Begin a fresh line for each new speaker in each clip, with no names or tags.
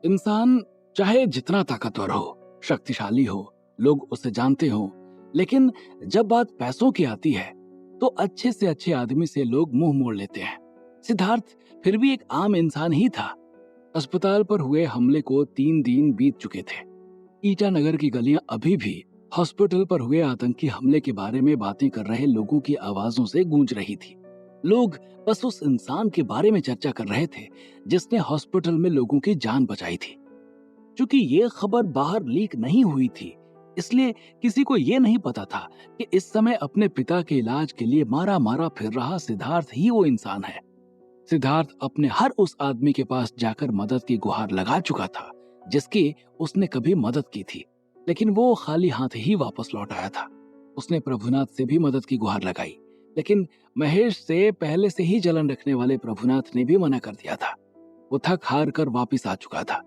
इंसान चाहे जितना ताकतवर हो, शक्तिशाली हो, लोग उसे जानते हो, लेकिन जब बात पैसों की आती है तो अच्छे से अच्छे आदमी से लोग मुंह मोड़ लेते हैं। सिद्धार्थ फिर भी एक आम इंसान ही था। अस्पताल पर हुए हमले को 3 दिन बीत चुके थे। ईटानगर की गलियां अभी भी हॉस्पिटल पर हुए आतंकी हमले के बारे में बातें कर रहे लोगों की आवाजों से गूंज रही थी। लोग बस उस इंसान के बारे में चर्चा कर रहे थे जिसने हॉस्पिटल में लोगों की जान बचाई थी। क्योंकि ये खबर बाहर लीक नहीं हुई थी, इसलिए किसी को ये नहीं पता था कि इस समय अपने पिता के इलाज के लिए मारा मारा फिर रहा सिद्धार्थ ही वो इंसान है। सिद्धार्थ अपने हर उस आदमी के पास जाकर मदद की गुहार लगा चुका था जिसकी उसने कभी मदद की थी, लेकिन वो खाली हाथ ही वापस लौट आया था। उसने प्रभुनाथ से भी मदद की गुहार लगाई, लेकिन महेश से पहले से ही जलन रखने वाले प्रभुनाथ ने भी मना कर दिया था। वो थक हार कर वापिस आ चुका था।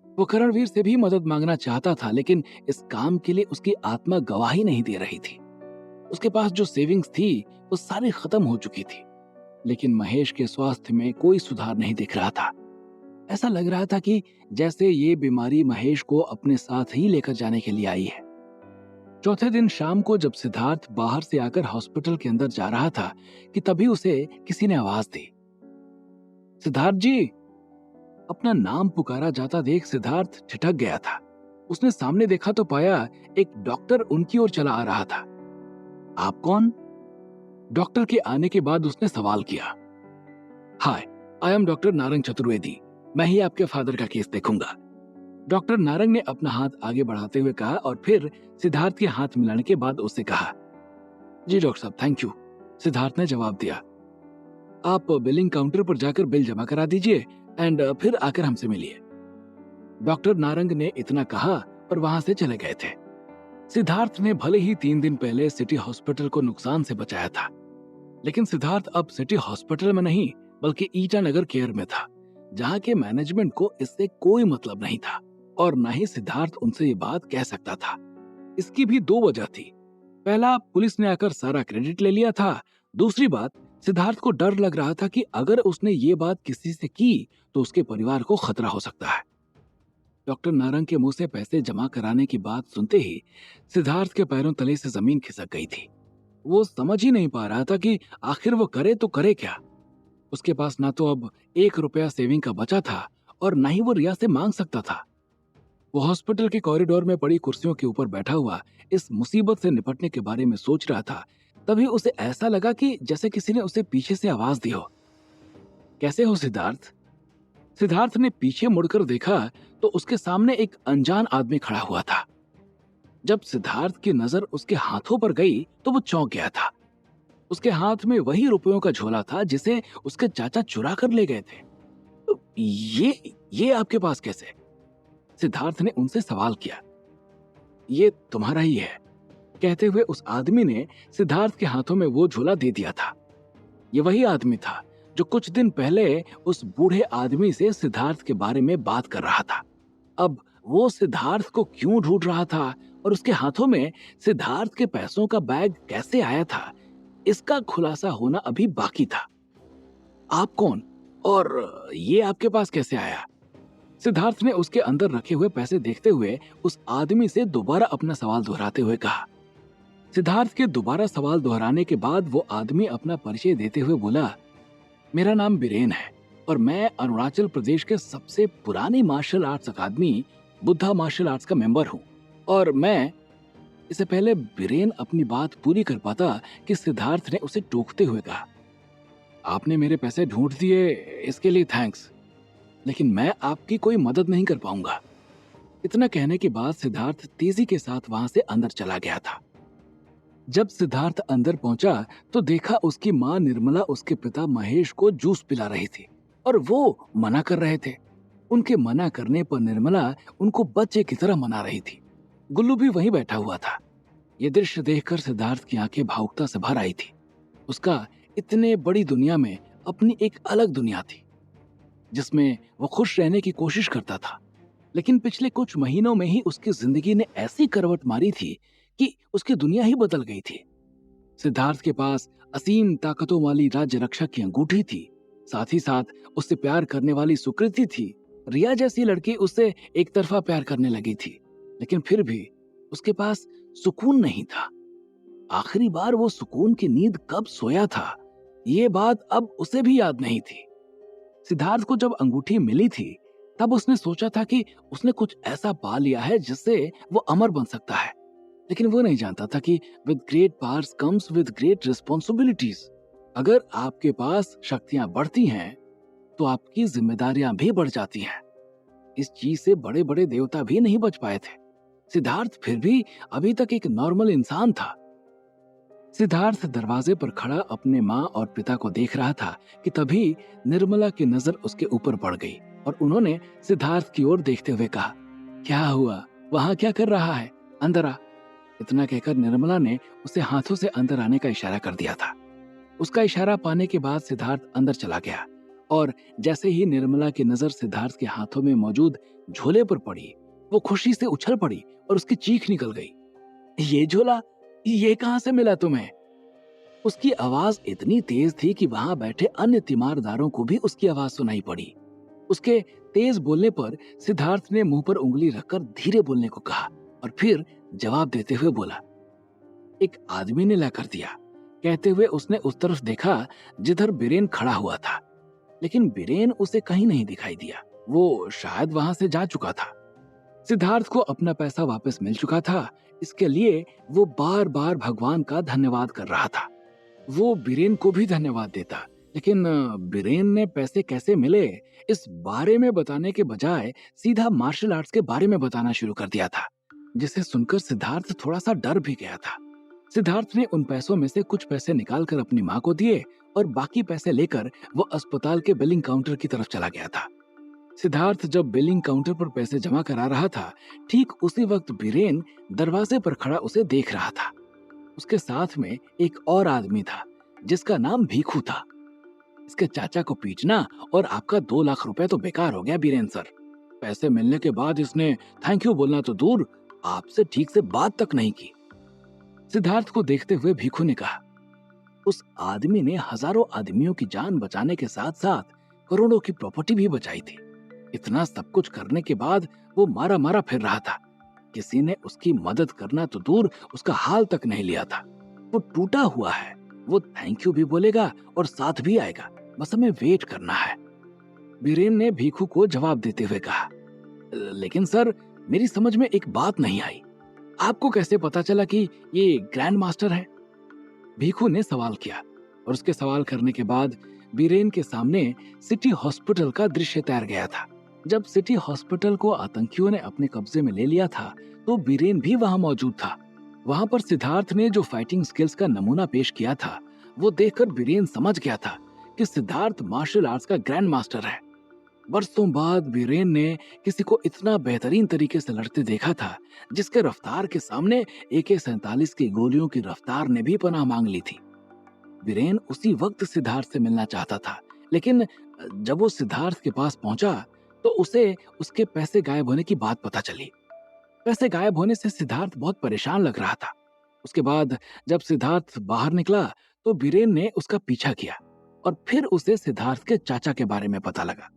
वो करणवीर से भी मदद मांगना चाहता था, लेकिन इस काम के लिए उसकी आत्मा गवाही नहीं दे रही थी। उसके पास जो सेविंग्स थी वो सारी खत्म हो चुकी थी। लेकिन महेश के स्वास्थ्य में कोई सुधार नहीं दिख रहा था। ऐसा लग रहा था कि जैसे ये बीमारी महेश को अपने साथ ही लेकर जाने के लिए आई है। चौथे दिन शाम को जब सिद्धार्थ बाहर से आकर हॉस्पिटल के अंदर जा रहा था कि तभी उसे किसी ने आवाज दी, सिद्धार्थ जी। अपना नाम पुकारा जाता देख सिद्धार्थ ठिठक गया था। उसने सामने देखा तो पाया एक डॉक्टर उनकी ओर चला आ रहा था। आप कौन? डॉक्टर के आने के बाद उसने सवाल किया। Hi, I am doctor Narang Chaturvedi. मैं ही आपके फादर का केस देखूंगा। डॉक्टर नारंग ने अपना हाथ आगे बढ़ाते हुए कहा और फिर सिद्धार्थ के हाथ मिलाने के बाद उससे कहा, जी डॉक्टर साहब, थैंक यू। सिद्धार्थ ने जवाब दिया। आप बिलिंग काउंटर पर जाकर बिल जमा करा दीजिए एंड फिर आकर हमसे मिलिए। डॉक्टर नारंग ने इतना कहा और वहां से चले गए थे। सिद्धार्थ ने भले ही 3 दिन पहले सिटी हॉस्पिटल को नुकसान से बचाया था, लेकिन सिद्धार्थ अब सिटी हॉस्पिटल में नहीं बल्कि ईटानगर केयर में था, जहां के मैनेजमेंट को इससे कोई मतलब नहीं था और न ही सिद्धार्थ उनसे ये बात कह सकता था। इसकी भी 2 वजह थी। पहला, पुलिस ने आकर सारा क्रेडिट ले लिया था। दूसरी बात, सिद्धार्थ को डर लग रहा था कि अगर उसने ये बात किसी से की तो उसके परिवार को खतरा हो सकता है। डॉक्टर नारंग के मुंह से पैसे जमा कराने की बात सुनते ही सिद्धार्थ के पैरों तले से जमीन खिसक गई थी। वो समझ ही नहीं पा रहा था कि आखिर वो करे तो करे क्या। उसके पास ना तो अब 1 रुपया सेविंग का बचा था और ना ही वो रिया से मांग सकता था। वो हॉस्पिटल के कॉरिडोर में पड़ी कुर्सियों के ऊपर बैठा हुआ इस मुसीबत से निपटने के बारे में सोच रहा था। तभी उसे ऐसा लगा कि जैसे किसी ने उसे पीछे से आवाज दी हो, कैसे हो सिद्धार्थ? सिद्धार्थ ने पीछे मुड़कर देखा तो उसके सामने एक अनजान आदमी खड़ा हुआ था। जब सिद्धार्थ की नजर उसके हाथों पर गई तो वो चौंक गया था। उसके हाथ में वही रुपयों का झोला था जिसे उसके चाचा चुरा कर ले गए थे। तो ये आपके पास कैसे? सिद्धार्थ ने उनसे सवाल किया। ये तुम्हारा ही है, कहते हुए उस आदमी ने सिद्धार्थ के हाथों में वो झोला दे दिया था। ये वही आदमी था जो कुछ दिन पहले उस बूढ़े आदमी से सिद्धार्थ के बारे में बात कर रहा था। अब वो सिद्धार्थ को क्यों ढूंढ रहा था और उसके हाथों में सिद्धार्थ के पैसों का बैग कैसे आया था, इसका खुलासा होना अभी बाकी था। आप कौन और ये आपके पास कैसे आया? सिद्धार्थ ने उसके अंदर रखे हुए पैसे देखते हुए उस आदमी से दोबारा अपना सवाल दोहराते हुए कहा। सिद्धार्थ के दोबारा सवाल दोहराने के बाद वो आदमी अपना परिचय देते हुए बोला, मेरा नाम बीरेन है और मैं अरुणाचल प्रदेश के सबसे पुरानी मार्शल आर्ट्स अकादमी बुद्धा मार्शल आर्ट्स का मेंबर हूँ। और मैं इससे पहले बीरेन अपनी बात पूरी कर पाता कि सिद्धार्थ ने उसे टोकते हुए कहा, आपने मेरे पैसे ढूंढ दिए, इसके लिए थैंक्स, लेकिन मैं आपकी कोई मदद नहीं कर पाऊंगा। इतना कहने के बाद सिद्धार्थ तेजी के साथ वहां से अंदर चला गया था। जब सिद्धार्थ अंदर पहुंचा तो देखा उसकी माँ निर्मला उसके पिता महेश को जूस पिला रही थी और वो मना कर रहे थे। उनके मना करने पर निर्मला उनको बच्चे की तरह मना रही थी। गुल्लू भी वहीं बैठा हुआ था। ये दृश्य देखकर सिद्धार्थ की आंखें भावुकता से भर आई थी। उसका इतने बड़ी दुनिया में अपनी एक अलग दुनिया थी जिसमें वो खुश रहने की कोशिश करता था, लेकिन पिछले कुछ महीनों में ही उसकी जिंदगी ने ऐसी करवट मारी थी कि उसकी दुनिया ही बदल गई थी। सिद्धार्थ के पास असीम ताकतों वाली राज्य रक्षक की अंगूठी थी, साथ ही साथ उससे प्यार करने वाली सुकृति थी, रिया जैसी लड़की उससे एक तरफा प्यार करने लगी थी, लेकिन फिर भी उसके पास सुकून नहीं था। आखिरी बार वो सुकून की नींद कब सोया था, ये बात अब उसे भी याद नहीं थी। सिद्धार्थ को जब अंगूठी मिली थी, तब उसने सोचा था कि उसने कुछ ऐसा पा लिया है जिससे वो अमर बन सकता है। लेकिन वो नहीं जानता था कि with great powers comes with great responsibilities. अगर आपके पास शक्तियां बढ़ती हैं, तो आपकी जिम्मेदारियां भी बढ़ जाती हैं। इस चीज से बड़े बड़े देवता भी नहीं बच पाए थे। सिद्धार्थ फिर भी अभी तक एक नॉर्मल इंसान था। सिद्धार्थ दरवाजे पर खड़ा अपने माँ और पिता को देख रहा था कि तभी निर्मला की नजर उसके ऊपर पड़ गई और उन्होंने सिद्धार्थ की ओर देखते हुए कहा, क्या हुआ, वहां क्या कर रहा है, अंदर आ। इतना कहकर निर्मला ने उसे हाथों से अंदर आने का इशारा कर दिया था। उसका इशारा पाने के बाद सिद्धार्थ अंदर चला गया और जैसे ही निर्मला की नजर सिद्धार्थ के हाथों में मौजूद झोले पर पड़ी, वो खुशी से उछल पड़ी और उसकी चीख निकल गई। ये झोला, ये कहां से मिला तुम्हें? उसकी आवाज इतनी तेज थी कि वहां बैठे अन्य तीमारदारों को भी उसकी आवाज सुनाई पड़ी। उसके तेज बोलने पर सिद्धार्थ ने मुंह पर उंगली रखकर धीरे बोलने को कहा और फिर जवाब देते हुए बोला, एक आदमी ने लाकर दिया। कहते हुए उसने उस तरफ देखा जिधर बीरेन खड़ा हुआ था, लेकिन बीरेन उसे कहीं नहीं दिखाई दिया। वो शायद वहां से जा चुका था। सिद्धार्थ को अपना पैसा वापस मिल चुका था, इसके लिए वो बार बार भगवान का धन्यवाद कर रहा था। वो बीरेन को भी धन्यवाद देता, लेकिन बीरेन ने पैसे कैसे मिले इस बारे में बताने के बजाय सीधा मार्शल आर्ट्स के बारे में बताना शुरू कर दिया था, जिसे सुनकर सिद्धार्थ थोड़ा सा डर भी गया था। सिद्धार्थ ने उन पैसों में से कुछ पैसे निकालकर अपनी माँ को दिए और बाकी पैसे लेकर वो अस्पताल के बिलिंग काउंटर की तरफ चला गया था। सिद्धार्थ जब बिलिंग काउंटर पर पैसे जमा करा रहा था, ठीक उसी वक्त बीरेन दरवाजे पर खड़ा उसे देख रहा था। उसके साथ में एक और आदमी था जिसका नाम भीखू था। इसके चाचा को पीटना और आपका 2 लाख रुपए तो बेकार हो गया बीरेन सर। पैसे मिलने के बाद इसने थैंक यू बोलना तो दूर, आपसे ठीक से बात तक नहीं की। सिद्धार्थ को देखते हुए भीखू ने कहा, उस आदमी ने हजारों आदमियों की जान बचाने के साथ साथ करोड़ों की प्रॉपर्टी भी बचाई थी। इतना सब कुछ करने के बाद वो मारा मारा फिर रहा था। किसी ने उसकी मदद करना तो दूर, उसका हाल तक नहीं लिया था। वो टूटा हुआ है। वो थैंक यू भी बोलेगा और साथ भी आएगा, बस हमें वेट करना है। बीरेन ने भीखू को जवाब देते हुए कहा, लेकिन सर मेरी समझ में एक बात नहीं आई, आपको कैसे पता चला कि ये ग्रैंड मास्टर है? भीखू ने सवाल किया और उसके सवाल करने के बाद बीरेन के सामने सिटी हॉस्पिटल का दृश्य तैर गया था। जब सिटी हॉस्पिटल को आतंकियों ने अपने कब्जे में ले लिया था, तो बीरेन भी वहां मौजूद था। वहां पर सिद्धार्थ ने जो फाइटिंग स्किल्स का नमूना पेश किया था, वो देखकर बीरेन समझ गया था कि सिद्धार्थ मार्शल आर्ट्स का ग्रैंड मास्टर है। बरसों बाद बीरेन ने किसी को इतना बेहतरीन तरीके से लड़ते देखा था, जिसके रफ्तार के सामने AK-47 की गोलियों की रफ्तार ने भी पनाह मांग ली थी। बीरेन उसी वक्त सिद्धार्थ से मिलना चाहता था, लेकिन जब वो सिद्धार्थ के पास पहुंचा तो उसे उसके पैसे गायब होने की बात पता चली। पैसे गायब होने से सिद्धार्थ बहुत परेशान लग रहा था। उसके बाद जब सिद्धार्थ बाहर निकला तो बीरेन ने उसका पीछा किया और फिर उसे सिद्धार्थ के चाचा के बारे में पता लगा।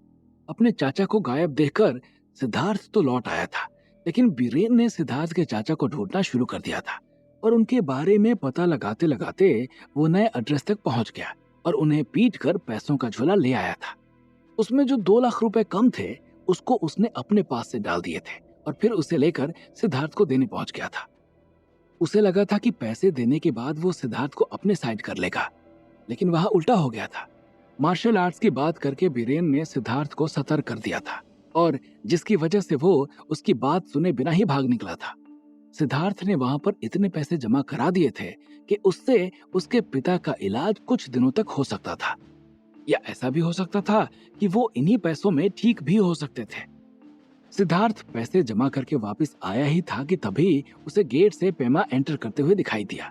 अपने चाचा को गायब देखकर सिद्धार्थ तो लौट आया था, लेकिन बीरेन ने सिद्धार्थ के चाचा को ढूंढना शुरू कर दिया था और उनके बारे में पता लगाते लगाते वो नए एड्रेस तक पहुंच गया और उन्हें पीट कर पैसों का झोला ले आया था। उसमें जो 2 लाख रुपए कम थे, उसको उसने अपने पास से डाल दिए थे और फिर उसे लेकर सिद्धार्थ को देने पहुंच गया था। उसे लगा था कि पैसे देने के बाद वो सिद्धार्थ को अपने साइड कर लेगा, लेकिन वहां उल्टा हो गया था। मार्शल आर्ट्स की बात करके बीरेन ने सिद्धार्थ को सतर्क कर दिया था और जिसकी वजह से वो उसकी बात सुने बिना ही भाग निकला था। सिद्धार्थ ने वहां पर इतने पैसे जमा करा दिए थे कि उससे उसके पिता का इलाज कुछ दिनों तक हो सकता था, या ऐसा भी हो सकता था कि वो इन्हीं पैसों में ठीक भी हो सकते थे। सिद्धार्थ पैसे जमा करके वापस आया ही था कि तभी उसे गेट से पेमा एंटर करते हुए दिखाई दिया।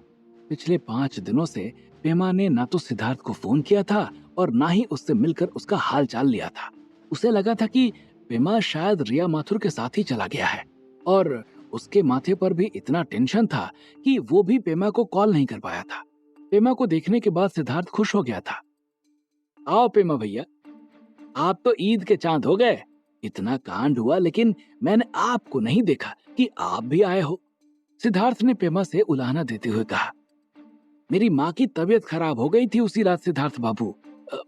पिछले 5 दिनों से पेमा ने ना तो सिद्धार्थ को फोन किया था और ना ही उससे मिलकर उसका हाल चाल लिया था। उसे लगा था कि पेमा शायद रिया माथुर के साथ ही चला गया है और उसके माथे पर भी इतना टेंशन था कि वो भी पेमा को कॉल नहीं कर पाया था। पेमा को देखने के बाद सिद्धार्थ खुश हो गया था। आओ पेमा भैया, आप तो ईद के चांद हो गए। इतना कांड हुआ लेकिन मैंने आपको नहीं देखा कि आप भी आए हो। सिद्धार्थ ने पेमा से उलाहना देते हुए कहा। मेरी माँ की तबीयत खराब हो गई थी उसी रात सिद्धार्थ बाबू।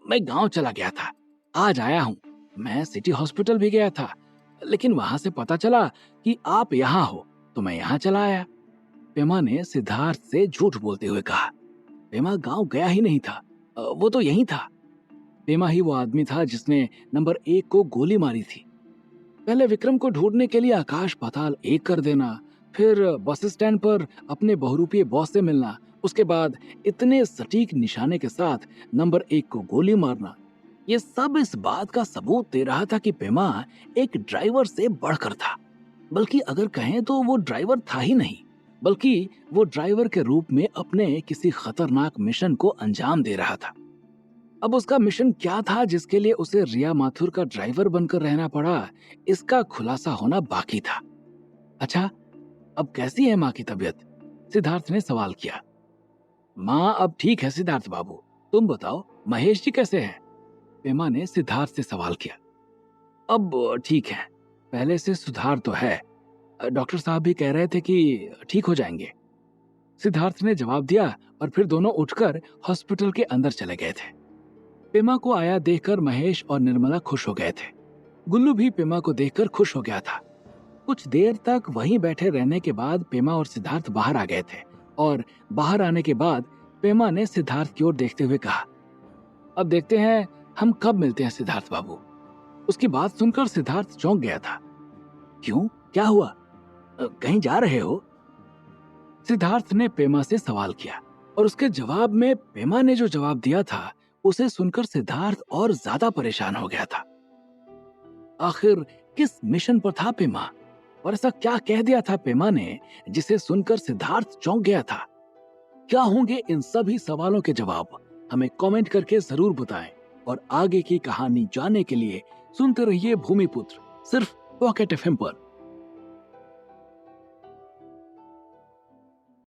मैं गांव चला गया था, आज आया हूँ। मैं सिटी हॉस्पिटल भी गया था, लेकिन वहां से पता चला कि आप यहाँ हो, तो मैं यहाँ चला आया। पेमा ने सिद्धार्थ से झूठ बोलते हुए कहा। पेमा गांव गया ही नहीं था, वो तो यहीं था। पेमा ही वो आदमी था जिसने नंबर 1 को गोली मारी थी। पहले विक्रम को ढूंढने के लिए आकाश पाताल एक कर देना, फिर बस स्टैंड पर अपने बहुरूपीय बॉस से मिलना, उसके बाद इतने सटीक निशाने के साथ नंबर 1 को गोली मारना, ये सब इस बात का सबूत दे रहा था कि पेमा एक ड्राइवर से बढ़कर था। बल्कि अगर कहें तो वो ड्राइवर था ही नहीं, बल्कि वो ड्राइवर के रूप में अपने किसी खतरनाक मिशन को अंजाम दे रहा था। अब उसका मिशन क्या था जिसके लिए उसे रिया माथुर का ड्राइवर बनकर रहना पड़ा, इसका खुलासा होना बाकी था। अच्छा, अब कैसी है माँ की तबीयत? सिद्धार्थ ने सवाल किया। माँ अब ठीक है सिद्धार्थ बाबू, तुम बताओ महेश जी कैसे हैं? पेमा ने सिद्धार्थ से सवाल किया। अब ठीक है, पहले से सुधार तो है। डॉक्टर साहब भी कह रहे थे कि ठीक हो जाएंगे। सिद्धार्थ ने जवाब दिया और फिर दोनों उठकर हॉस्पिटल के अंदर चले गए थे। पेमा को आया देखकर महेश और निर्मला खुश हो गए थे। गुल्लू भी पेमा को देखकर खुश हो गया था। कुछ देर तक वहीं बैठे रहने के बाद पेमा और सिद्धार्थ बाहर आ गए थे और बाहर आने के बाद पेमा ने सिद्धार्थ की ओर देखते हुए कहा, अब देखते हैं हम कब मिलते हैं सिद्धार्थ बाबू। उसकी बात सुनकर सिद्धार्थ चौंक गया था। क्यों, क्या हुआ? कहीं जा रहे हो? सिद्धार्थ ने पेमा से सवाल किया और उसके जवाब में पेमा ने जो जवाब दिया था उसे सुनकर सिद्धार्थ और ज्यादा परेशान हो गया था। आखिर किस मिशन पर था पेमा, और ऐसा क्या कह दिया था पेमा ने जिसे सुनकर सिद्धार्थ चौंक गया था? क्या होंगे इन सभी सवालों के जवाब? हमें कमेंट करके जरूर बताएं और आगे की कहानी जानने के लिए सुनते रहिए भूमिपुत्र, सिर्फ पॉकेट एफएम पर।